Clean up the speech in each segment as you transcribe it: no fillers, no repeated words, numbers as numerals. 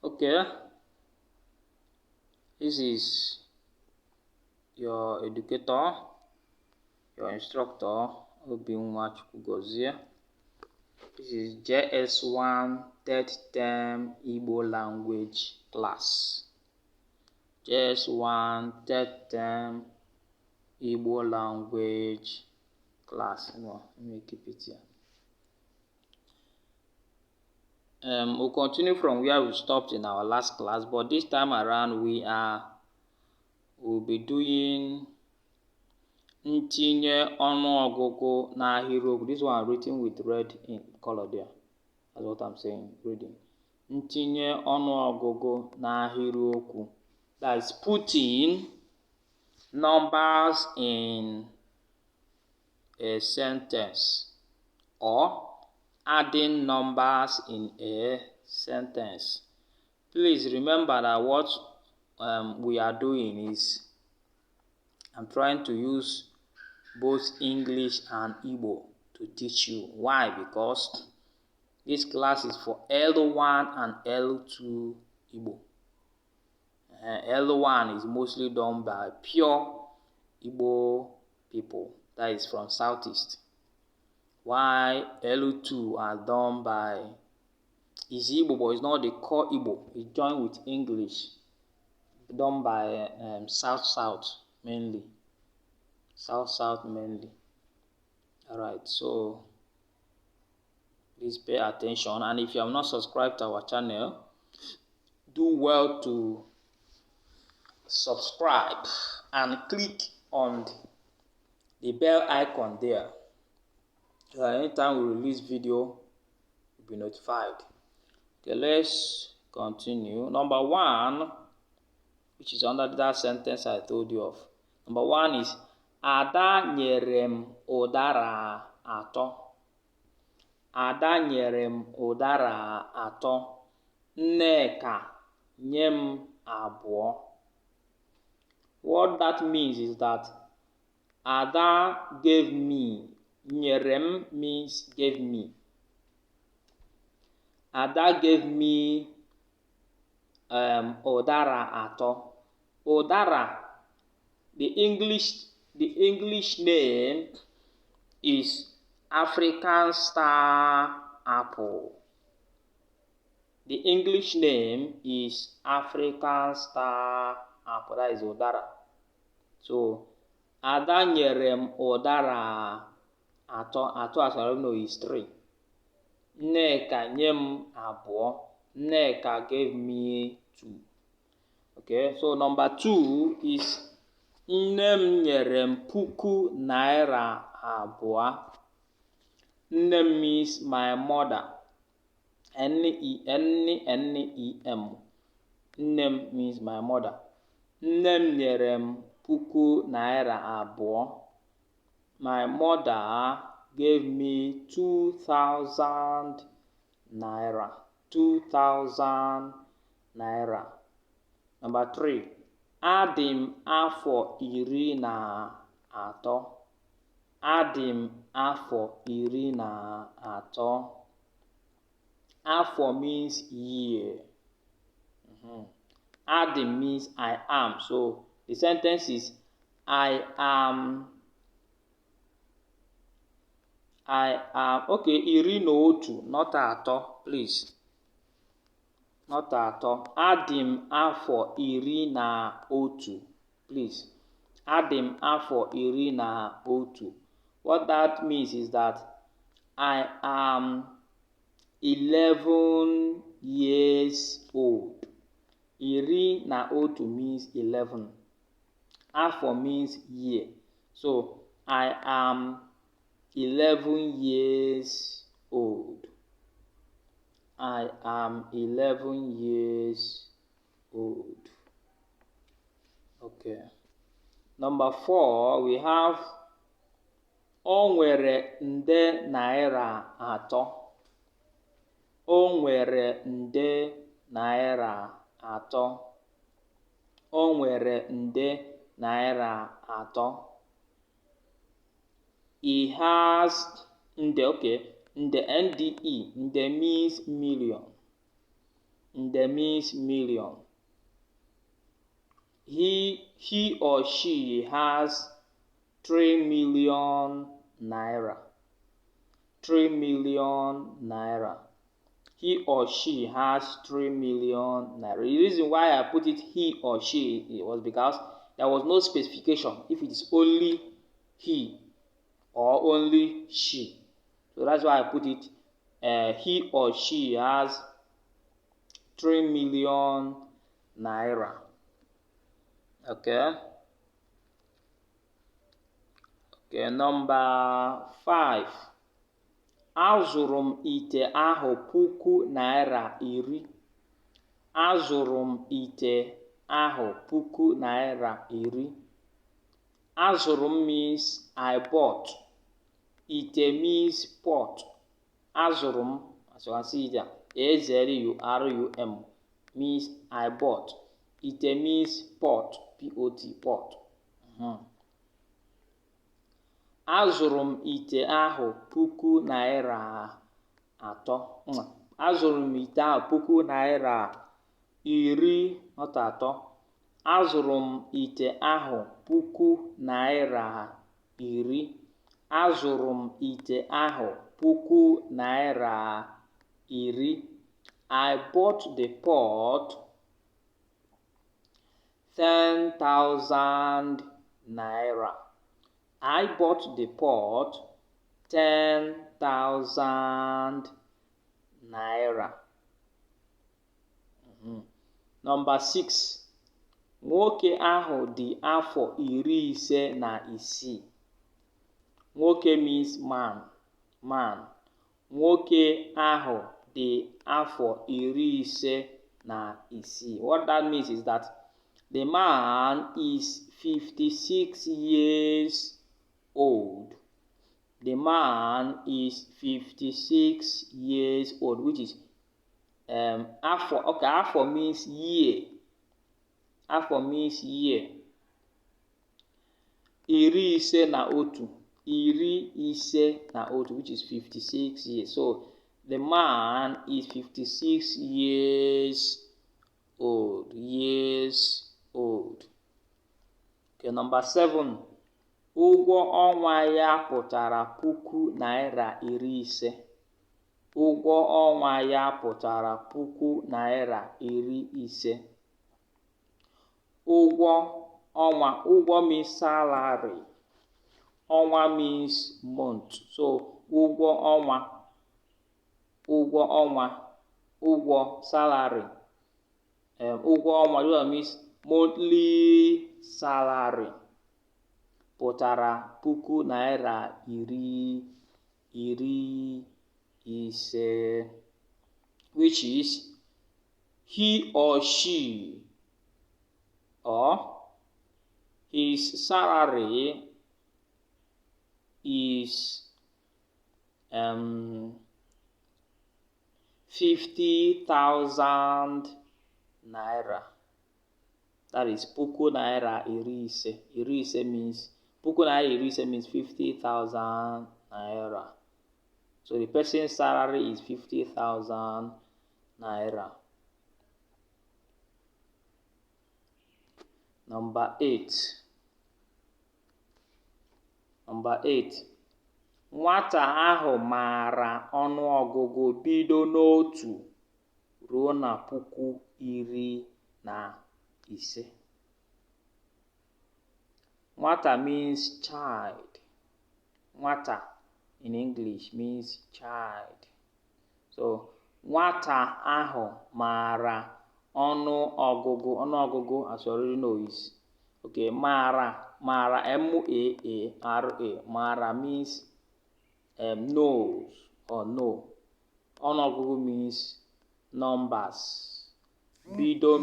Okay, this is your educator, your instructor, Obinwachukwugozie. This is JS1 third term Igbo language class. JS1 third term Igbo language class. No, let me keep it here. We'll continue from where we stopped in our last class, but this time around we'll be doing Ntinye Onuogugu N'ahiriokwu. This one written with red in color there. That's what I'm saying, reading. Ntinye Onuogugu N'ahiriokwu. That is putting numbers in a sentence or adding numbers in a sentence. Please remember that what we are doing is I'm trying to use both English and Igbo to teach you. Why? Because this class is for L1 and L2 Igbo. L1 is mostly done by pure Igbo people, that is from Southeast. While L2 are done by is Igbo, but it's not the core Igbo. It's joined with English, done by South mainly. South mainly. Alright, so please pay attention. And if you have not subscribed to our channel, do well to subscribe and click on the bell icon there. So anytime we release video, you'll be notified. Okay, let's continue. Number 1, which is under that sentence I told you of. Number 1 is Ada nyere m ụdara atọ. Ada nyere m ụdara atọ. Nneka nye m abụọ. What that means is that Ada gave me. Nyerem means gave me. Ada gave me ụdara atọ. Ụdara, the English name is African star apple. The English name is African star apple. That is ụdara. So Ada nyere m ụdara atọ. Atọ, as I know, is 3. Nneka nye m abụọ. Nneka gave me 2. Okay, so number 2 is Nne m nyere m puku naira abụọ. Nne means my mother. N-E-N-N-E-M. Nne means my mother. Nne m nyere m puku naira abụọ. My mother gave me 2,000 naira. 2,000 naira. Number 3. Adị m afọ 13. Adị m afọ 13. Afọ means year. Adị means I am. So the sentence is I am. Okay, 11, not atọ, please. Not atọ. Adị m afọ 11, please. Adị m afọ 11. What that means is that I am 11 years old. 11 means 11. Afọ means year. So I am 11 years old. I am 11 years old. Okay. Number 4, we have O nwere nde naira atọ. O nwere nde naira atọ. O nwere nde naira atọ. He has nde, okay. Nde, NDE. Nde means million. Nde means million. He or she has 3 million naira. 3 million naira. He or she has 3 million naira. The reason why I put it he or she was because there was no specification if it is only he or only she. So that's why I put it he or she has 3 million naira. Okay. Okay, number 5. Azụrụ m ite ahụ puku naira iri. Azụrụ m ite ahụ puku naira iri. Azụrụ m means I bought. Ite means pot. Azụrụ m, as you can see there, A-Z-U-R-U-M means I bought. Ite means pot, P-O-T, pot. Azụrụ m ite ahụ puku naira atọ. Azụrụ m ite ahụ puku naira iri atọ. Azụrụ m ite ahụ puku naira iri. Azụrụ m ite ahụ puku naira iri. I bought the pot 10,000 naira. I bought the pot 10,000 naira. Number 6. Nwoke ahụ dị afọ 56. Nwoke means man. Man. Nwoke ahụ dị afọ 56. What that means is that the man is 56 years old. The man is 56 years old, which is afọ. Okay, afọ means year. Afọ means year. 51. 51, which is 56 years. So the man is 56 years old. Years old. Okay, number 7. Ụgwọ ọnwa ya pụtara puku naira 50. Ụgwọ ọnwa ya pụtara puku naira 50. Ụgwọ ọnwa. Ụgwọ means salary. Ọnwa means month. So ụgwọ ọnwa. Ụgwọ ọnwa. Ụgwọ salary. Ụgwọ ọnwa means monthly salary. Pụtara puku naira iri ise, which is he or she or his salary is 50,000 naira. That is puku naira iri ise. Iri ise means puku naira iri ise means 50,000 naira. So the person's salary is 50,000 naira. Number 8. Number 8. Nwata ahụ maara ọnụọgụgụ bido n'otu ruo na puku iri na ise. Nwata means child. Nwata in English means child. So nwata ahụ maara ọnụọgụgụ. Ọnụọgụgụ, as you already know, is okay. Maara, M-A-A-R-A. Maara means knows or know. Ọnụọgụgụ means numbers. Bido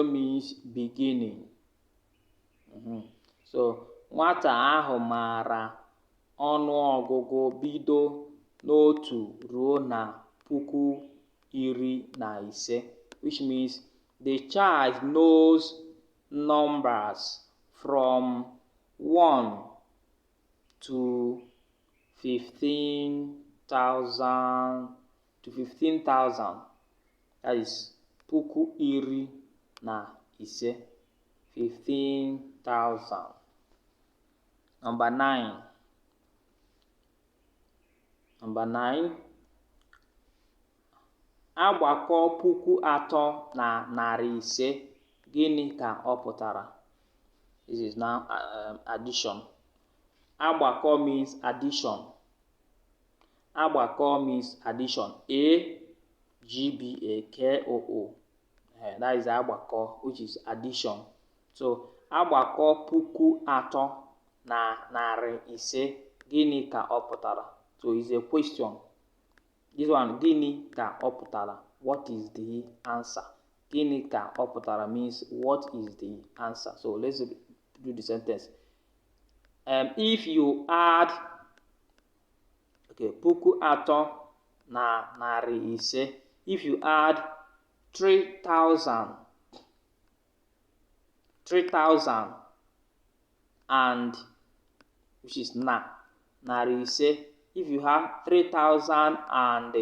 means beginning. So nwata ahụ maara ọnụọgụgụ bido n'otu ruo na puku iri na ise, which means the child knows numbers from 1 to 15,000 to 15,000. That is puku iri na ise. 15,000. Number 9. Agbakọ puku atọ na narị ise, gịnị ka ọ pụtara? This is now addition. Agbakọ means addition. Agbakọ means addition. A-G-B-A-K-O-O. That is agbakọ, which is addition. So, agbakọ puku atọ na narị ise, gịnị ka ọ pụtara? So, it's a question. This one, gịnị ka ọ pụtara? What is the answer? Gịnị ka ọ pụtara means what is the answer? So, let's do the sentence. If you add, puku atọ na narị ise, if you add 3,000 and, which is narị ise, if you have 3,000 and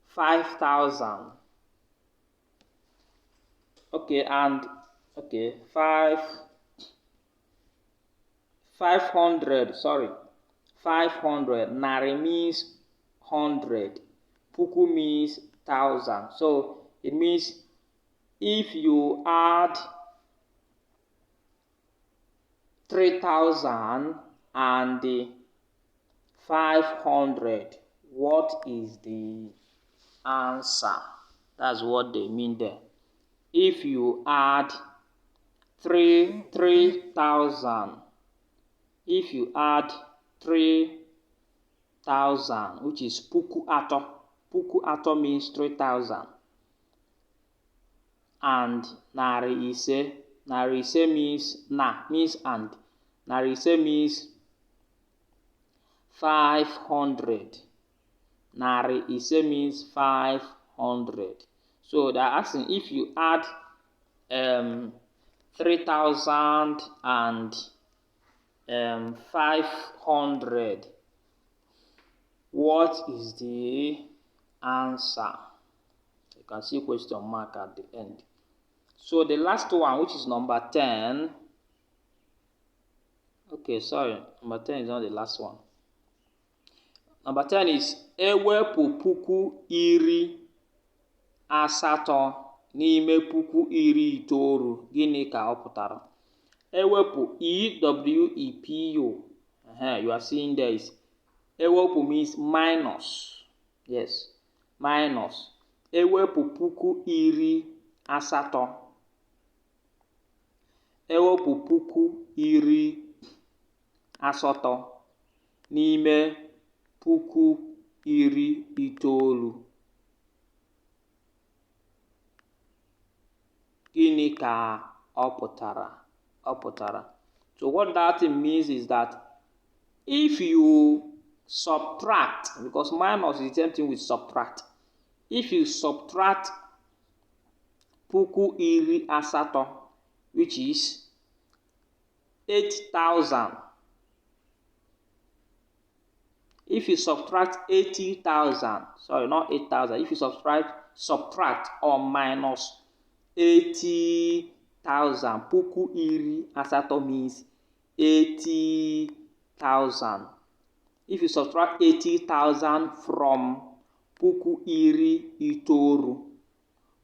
5,000. 500. Sorry, 500. Nari means 100. Puku means 1,000. So it means if you add 3,000 and 500, what is the answer? That's what they mean there. If you add 3,000, if you add 3,000, which is puku ato means 3,000, and nari ise means means and, nari ise means 500, nari ise means 500. So they're asking if you add 3,000 and 500, what is the answer? You can see question mark at the end. So the last one, which is number 10. Number 10 is not the last one. Number 10 is ewepụ puku iri asatọ n'ime puku iri itoolu, gịnị ka ọ pụtara? Ewepụ, E-W-E-P-U. You are seeing there is ewepụ means minus. Yes, minus. Ewepụ puku iri asatọ. Ewepụ puku iri asatọ n'ime puku iri itoolu, gịnị ka ọ pụtara? So what that means is that if you subtract, because minus is the same thing with subtract, if you subtract puku iri asatọ, which is 8,000, if you subtract 80,000, sorry, not 8,000, if you subtract or minus 80,000, puku iri asatọ means 80,000. If you subtract 80,000 from puku iri itoolu,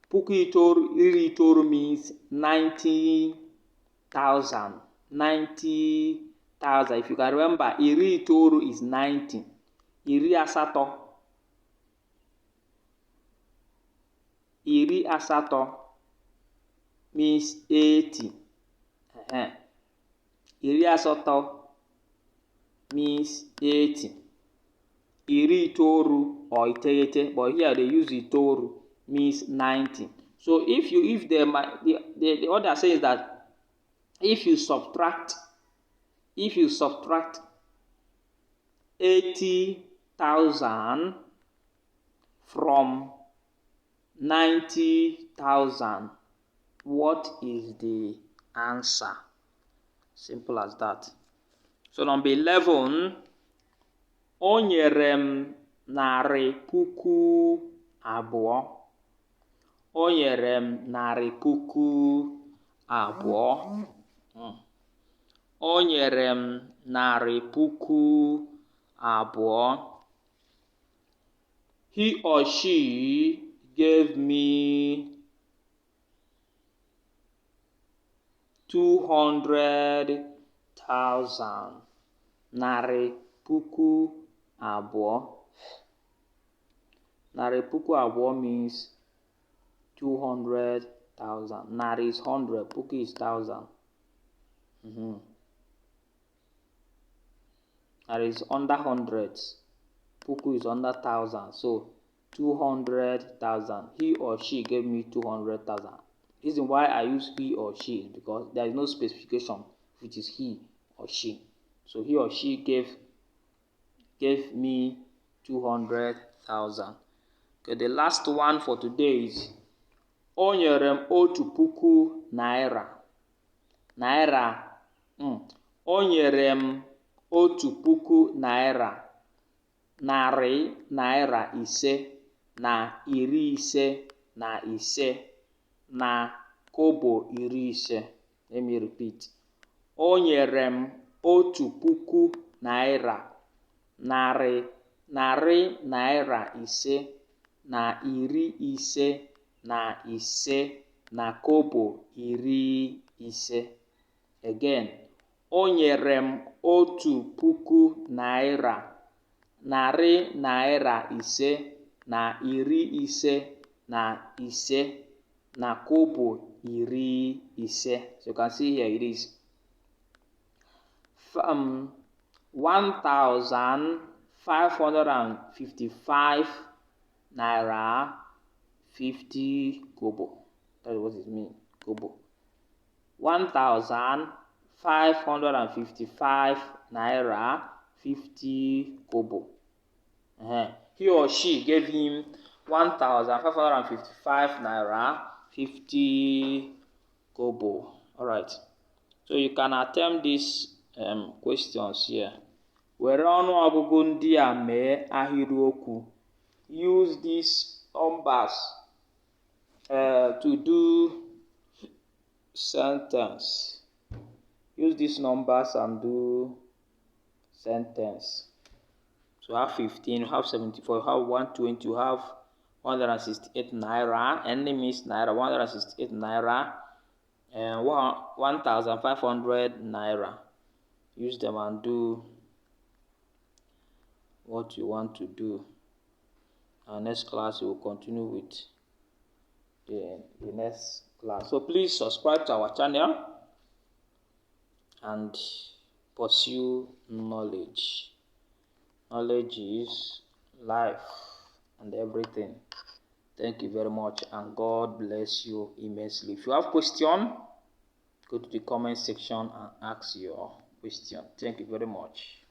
puku iri itoolu means 90,000. 90,000. If you can remember, iri itoolu is 90. Iri asatọ means 80. Iri asatọ means 80. Iri itoolu or iteghete, but here they use itoolu, means 90. So if what they are saying is that if you subtract 80,000 from 90,000, What is the answer? Simple as that. So number 11, o nyere m narị puku abụọ. O nyere m narị puku abụọ. O nyere m narị puku abụọ. He or she gave me 200,000. Narị puku abụọ. Narị puku abụọ means 200,000. Narị is 100. Puku is 1,000. Narị is under hundreds. Puku is under 1,000. So 200,000. He or she gave me 200,000. Reason why I use he or she is because there is no specification which is he or she. So he or she gave me 200,000. Okay, the last one for today is o nyere m otu puku naira. Naira. O nyere m otu puku naira. Narị naira ise na iri ise na ise na kobo iri ise. Let me repeat. O nyere m otu puku naira. Narị naira ise na iri ise na ise na kobo iri ise. Again. O nyere m otu puku naira. Narị naira ise na iri ise na ise na kobo iri ise. So you can see here it is 1,555 naira 50 kobo. That is what it means, kobo. 1,555 naira 50 kobo. He or she gave him 1,555 naira 50 kobo. All right. So you can attempt these questions here. Were ọnụọgụgụ ndị a mee ahịrịokwu. Use these numbers to do sentence. Use these numbers and do sentence. So you have 15, you have 74, you have 120, you have 168 naira. Any means naira, 168 naira, and 1,500 naira. Use them and do what you want to do. And next class we will continue with the next class. So please subscribe to our channel and pursue knowledge. Knowledge is life and everything. Thank you very much and God bless you immensely. If you have question, go to the comment section and ask your question. Thank you very much.